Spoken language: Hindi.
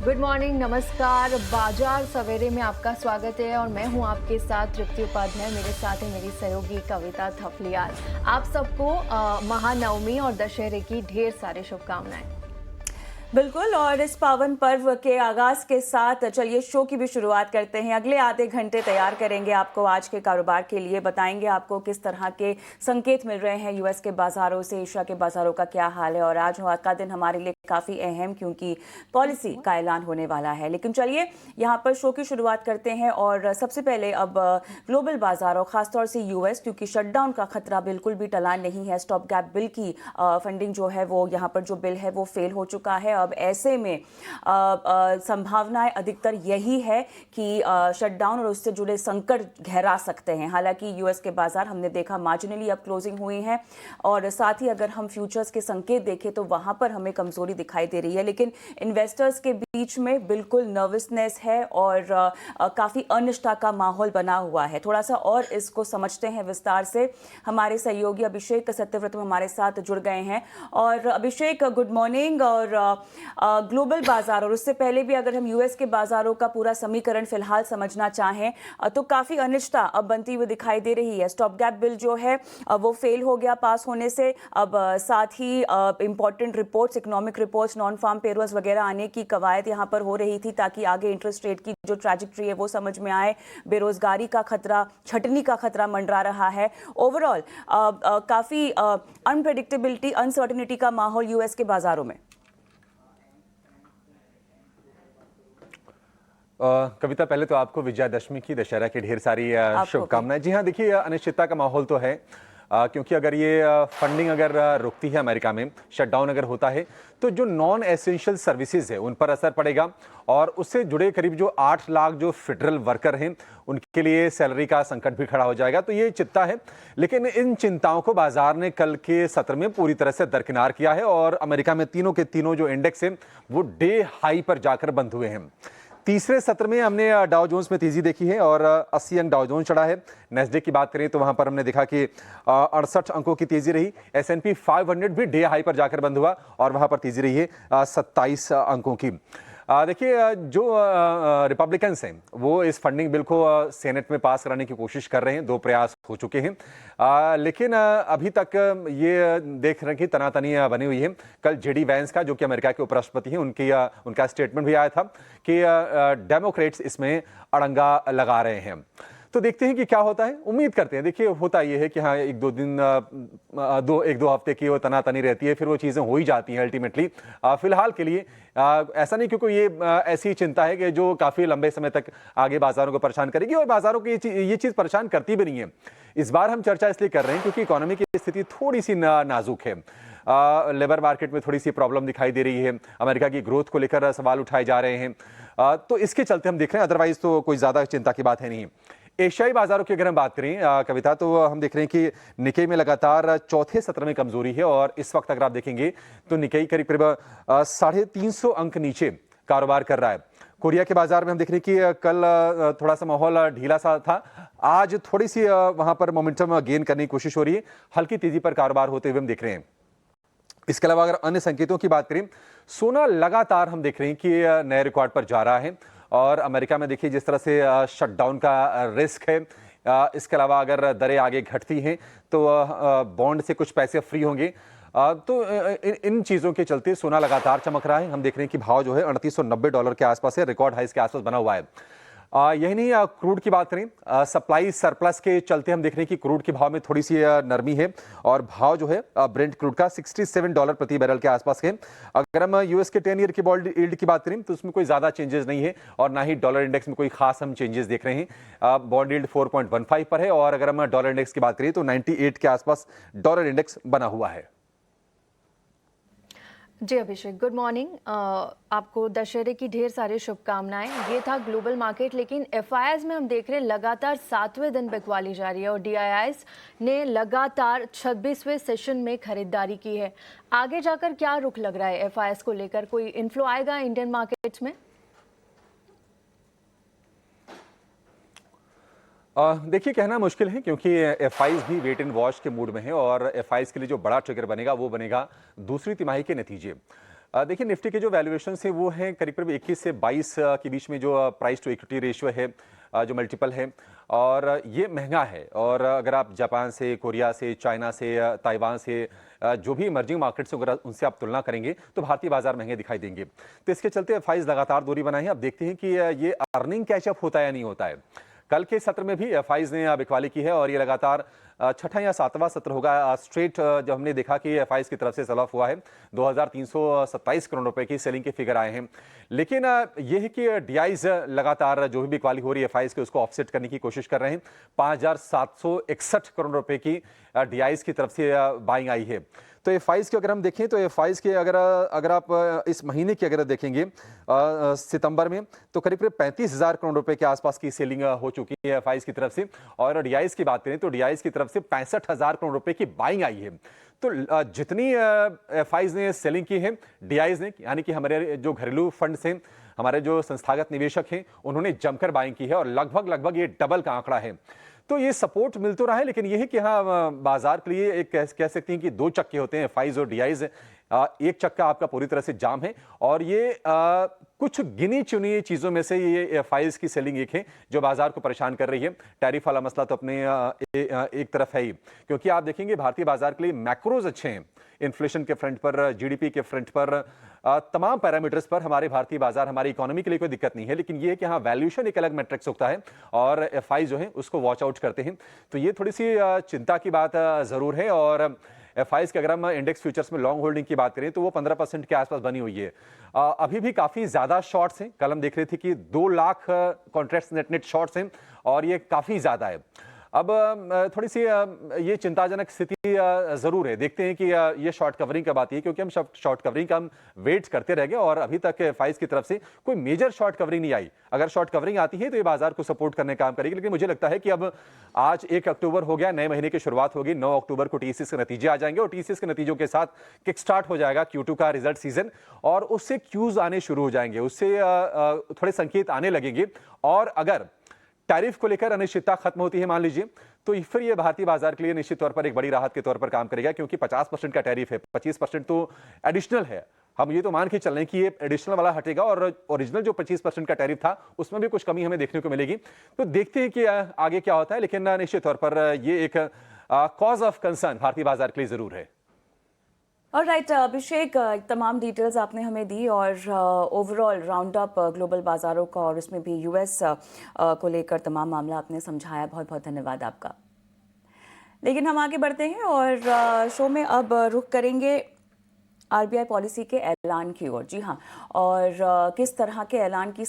गुड मॉर्निंग, नमस्कार। बाजार सवेरे में आपका स्वागत है और मैं हूं आपके साथ तृप्ति उपाध्याय। मेरे साथ है मेरी सहयोगी कविता थपलियाल। आप सबको महानवमी और दशहरे की ढेर सारी शुभकामनाएं। बिल्कुल, और इस पावन पर्व के आगाज के साथ चलिए शो की भी शुरुआत करते हैं। अगले आधे घंटे तैयार करेंगे आपको आज के कारोबार के लिए, बताएंगे आपको किस तरह के संकेत मिल रहे हैं यूएस के बाजारों से, एशिया के बाजारों का क्या हाल है। और आज का दिन हमारे लिए काफ़ी अहम, क्योंकि पॉलिसी का ऐलान होने वाला है। लेकिन चलिए यहाँ पर शो की शुरुआत करते हैं। और सबसे पहले अब ग्लोबल बाजारों, खासतौर से यूएस, क्योंकि शटडाउन का खतरा बिल्कुल भी टला नहीं है। स्टॉप गैप बिल की फंडिंग जो है वो, यहाँ पर जो बिल है वो फेल हो चुका है। अब ऐसे में संभावनाएं अधिकतर यही है कि शटडाउन और उससे जुड़े संकट गहरा सकते हैं। हालांकि यूएस के बाजार हमने देखा मार्जिनली अब क्लोजिंग हुई हैं, और साथ ही अगर हम फ्यूचर्स के संकेत देखें तो वहां पर हमें कमजोरी दिखाई दे रही है। लेकिन इन्वेस्टर्स के बीच में बिल्कुल नर्वसनेस है और काफी अनिश्चितता का माहौल बना हुआ है। थोड़ा सा और इसको समझते हैं विस्तार से। हमारे सहयोगी अभिषेक सत्यव्रत हमारे साथ जुड़ गए हैं। और अभिषेक, गुड मॉर्निंग। और ग्लोबल बाजार और उससे पहले भी अगर हम यूएस के बाजारों का पूरा समीकरण फिलहाल समझना चाहें तो काफी अनिश्चितता अब बनती हुई दिखाई दे रही है। स्टॉप गैप बिल जो है वो फेल हो गया पास होने से। अब साथ ही important reports, economic reports, non farm payrolls वगैरह आने की कवायद यहाँ पर हो रही थी, ताकि आगे इंटरेस्ट रेट की जो ट्रैजेक्टरी है वो समझ में आए। बेरोजगारी का खतरा, छटनी का खतरा मंडरा रहा है। ओवरऑल काफी अनप्रेडिक्टेबिलिटी, अनसर्टिनिटी का माहौल यूएस के बाजारों में। कविता, पहले तो आपको विजयादशमी की, दशहरा की ढेर सारी शुभकामनाएं। जी हाँ, देखिए अनिश्चितता का माहौल तो है, क्योंकि अगर ये फंडिंग अगर रुकती है अमेरिका में, शटडाउन अगर होता है, तो जो नॉन एसेंशियल सर्विसेज है उन पर असर पड़ेगा। और उससे जुड़े करीब जो 8 लाख जो फेडरल वर्कर हैं उनके लिए सैलरी का संकट भी खड़ा हो जाएगा। तो ये चिंता है। लेकिन इन चिंताओं को बाजार ने कल के सत्र में पूरी तरह से दरकिनार किया है, और अमेरिका में तीनों के तीनों जो इंडेक्स हैं वो डे हाई पर जाकर बंद हुए हैं। तीसरे सत्र में हमने डाउ जोन्स में तेजी देखी है और 80 अंक डाउ जोन्स चढ़ा है। नेस्डेक की बात करें तो वहां पर हमने देखा कि 68 अंकों की तेजी रही। S&P 500 भी डे हाई पर जाकर बंद हुआ और वहां पर तेजी रही है 27 अंकों की। देखिए, जो रिपब्लिकन्स हैं वो इस फंडिंग बिल को सेनेट में पास कराने की कोशिश कर रहे हैं। 2 प्रयास हो चुके हैं, लेकिन अभी तक ये देख रहे हैं कि तनातनी बनी हुई है। कल जेडी वैंस का, जो कि अमेरिका के उपराष्ट्रपति हैं, उनका स्टेटमेंट भी आया था कि डेमोक्रेट्स इसमें अड़ंगा लगा रहे हैं। तो देखते हैं कि क्या होता है, उम्मीद करते हैं। देखिए, होता ये है कि हाँ, एक दो हफ्ते की वो तनातनी रहती है, फिर वो चीज़ें हो ही जाती हैं अल्टीमेटली। फिलहाल के लिए ऐसा नहीं, क्योंकि ये ऐसी चिंता है कि जो काफ़ी लंबे समय तक आगे बाजारों को परेशान करेगी, और बाजारों को ये चीज़ परेशान करती भी नहीं है। इस बार हम चर्चा इसलिए कर रहे हैं क्योंकि इकोनॉमी की स्थिति थोड़ी सी नाजुक है। लेबर मार्केट में थोड़ी सी प्रॉब्लम दिखाई दे रही है। अमेरिका की ग्रोथ को लेकर सवाल उठाए जा रहे हैं। तो इसके चलते हम देख रहे हैं, अदरवाइज तो कोई ज़्यादा चिंता की बात है नहीं। एशियाई बाजारों की अगर हम बात करें कविता, तो हम देख रहे हैं कि निकेई में लगातार चौथे सत्र में कमजोरी है, और इस वक्त अगर आप देखेंगे तो निकेई करीब करीब 350 अंक नीचे कारोबार कर रहा है। कोरिया के बाजार में हम देख रहे हैं कि कल थोड़ा सा माहौल ढीला सा था, आज थोड़ी सी वहां पर मोमेंटम गेन करने की कोशिश हो रही है। हल्की तेजी पर कारोबार होते हुए हम देख रहे हैं। इसके अलावा अगर अन्य संकेतों की बात करें, सोना लगातार हम देख रहे हैं कि नए रिकॉर्ड पर जा रहा है। और अमेरिका में देखिए जिस तरह से शटडाउन का रिस्क है, इसके अलावा अगर दरें आगे घटती हैं तो बॉन्ड से कुछ पैसे फ्री होंगे। तो इन चीज़ों के चलते सोना लगातार चमक रहा है। हम देख रहे हैं कि भाव जो है $3890 के आसपास है, रिकॉर्ड हाइस के आसपास बना हुआ है। यही नहीं, क्रूड की बात करें, सप्लाई सरप्लस के चलते हम देख रहे हैं कि क्रूड के भाव में थोड़ी सी नरमी है, और भाव जो है ब्रेंट क्रूड का $67 प्रति बैरल के आसपास है। अगर हम यूएस के 10 ईयर की बॉन्ड यील्ड की बात करें तो उसमें कोई ज़्यादा चेंजेस नहीं है, और ना ही डॉलर इंडेक्स में कोई खास हम चेंजेस देख रहे हैं। बॉन्ड यील्ड 4.15 पर है, और अगर हम डॉलर इंडेक्स की बात करें तो 98 के आसपास डॉलर इंडेक्स बना हुआ है। जी अभिषेक, गुड मॉर्निंग। आपको दशहरे की ढेर सारी शुभकामनाएं। ये था ग्लोबल मार्केट। लेकिन एफआईआईज में हम देख रहे हैं लगातार 7वें दिन बिकवाली जारी है, और डीआईआईज ने लगातार 26वें सेशन में खरीदारी की है। आगे जाकर क्या रुख लग रहा है एफआईआईज को लेकर? कोई इन्फ्लो आएगा इंडियन मार्केट्स में? देखिए, कहना मुश्किल है, क्योंकि एफआईज भी वेट एंड वॉच के मूड में है, और एफआईज के लिए जो बड़ा ट्रिगर बनेगा वो बनेगा दूसरी तिमाही के नतीजे। देखिए निफ्टी के जो वैल्यूएशन है वो है करीब करीब 21 से 22 के बीच में जो प्राइस टू इक्विटी रेशियो है, जो मल्टीपल है, और ये महंगा है। और अगर आप जापान से, कोरिया से, चाइना से, ताइवान से, जो भी इमर्जिंग मार्केट से अगर उनसे आप तुलना करेंगे तो भारतीय बाजार महंगे दिखाई देंगे। तो इसके चलते एफआईज लगातार दूरी बनाए हैं। अब देखते हैं कि ये अर्निंग कैचअप होता है या नहीं होता है। कल के सत्र में भी एफआईज ने बिकवाली की है और ये लगातार छठा या सातवां सत्र होगा स्ट्रेट जब हमने देखा कि एफआईज की तरफ से सेल ऑफ हुआ है। 2327 करोड़ रुपए की सेलिंग के फिगर आए हैं। लेकिन यह है कि डीआईज लगातार जो भी बिकवाली हो रही है एफआईज के, उसको ऑफसेट करने की कोशिश कर रहे हैं। 5761 करोड़ रुपए की डीआईज की तरफ से बाइंग आई है। तो एफआईज के अगर हम देखें तो एफआईज के अगर आप इस महीने की अगर देखेंगे सितंबर में, तो करीब करीब 35,000 करोड़ रुपए के आसपास की सेलिंग हो चुकी है एफआईज की तरफ से। और डीआईज की बात करें तो डीआईज की तरफ से 65,000 करोड़ रुपए की बाइंग आई है। तो जितनी एफआईज ने सेलिंग की है डीआईज ने, यानी कि हमारे जो घरेलू फंड हैं, हमारे जो संस्थागत निवेशक हैं, उन्होंने जमकर बाइंग की है और लगभग ये डबल का आंकड़ा है। तो ये सपोर्ट मिल तो रहा है, लेकिन ये है कि हाँ बाजार के लिए एक कह सकते हैं कि दो चक्के होते हैं एफआईज और डीआईज। एक चक्का आपका पूरी तरह से जाम है और ये कुछ गिनी चुनी चीजों में से ये एफआईज की सेलिंग एक है जो बाजार को परेशान कर रही है। टैरिफ वाला मसला तो अपने एक तरफ है ही, क्योंकि आप देखेंगे भारतीय बाजार के लिए मैक्रोज अच्छे हैं। इन्फ्लेशन के फ्रंट पर, जीडीपी के फ्रंट पर, तमाम पैरामीटर्स पर हमारे भारतीय बाजार, हमारी इकोनॉमी के लिए कोई दिक्कत नहीं है। लेकिन ये है कि हाँ वैल्यूएशन एक अलग मैट्रिक्स होता है और एफआई जो है उसको वॉच आउट करते हैं। तो ये थोड़ी सी चिंता की बात जरूर है। और एफआईज के अगर हम इंडेक्स फ्यूचर्स में लॉन्ग होल्डिंग की बात करें तो वो 15% के आसपास बनी हुई है। अभी भी काफी ज्यादा शॉर्ट्स हैं। कल हम देख रहे थे कि 2 लाख कॉन्ट्रैक्ट्स नेट शॉर्ट्स हैं और ये काफी ज्यादा है। अब थोड़ी सी ये चिंताजनक स्थिति जरूर है। देखते हैं कि ये शॉर्ट कवरिंग कब आती है, क्योंकि हम शॉर्ट कवरिंग का हम वेट करते रह गए और अभी तक एफआईज की तरफ से कोई मेजर शॉर्ट कवरिंग नहीं आई। अगर शॉर्ट कवरिंग आती है तो ये बाजार को सपोर्ट करने का काम करेगी। लेकिन मुझे लगता है कि अब आज 1 अक्टूबर हो गया, नए महीने की शुरुआत होगी। 9 अक्टूबर को टीसीएस के नतीजे आ जाएंगे और टीसीएस के नतीजों के साथ किक स्टार्ट हो जाएगा Q2 का रिजल्ट सीजन और उससे क्यूज आने शुरू हो जाएंगे, उससे थोड़े संकेत आने लगेंगे। और अगर टैरिफ को लेकर अनिश्चितता खत्म होती है मान लीजिए, तो फिर ये भारतीय बाजार के लिए निश्चित तौर पर एक बड़ी राहत के तौर पर काम करेगा, क्योंकि 50% का टैरिफ है, 25% तो एडिशनल है। हम ये तो मान के चल रहे हैं कि ये एडिशनल वाला हटेगा और ओरिजिनल जो 25% का टैरिफ था उसमें भी कुछ कमी हमें देखने को मिलेगी। तो देखते हैं कि आगे क्या होता है। लेकिन निश्चित तौर पर ये एक कॉज ऑफ कंसर्न भारतीय बाजार के लिए जरूर है। और राइट अभिषेक, तमाम डिटेल्स आपने हमें दी और ओवरऑल राउंड अप ग्लोबल बाजारों का और उसमें भी यूएस को लेकर तमाम मामला आपने समझाया। बहुत बहुत धन्यवाद आपका। लेकिन हम आगे बढ़ते हैं और शो में अब रुख करेंगे आरबीआई पॉलिसी के ऐलान की ओर। जी हाँ, और किस तरह के ऐलान की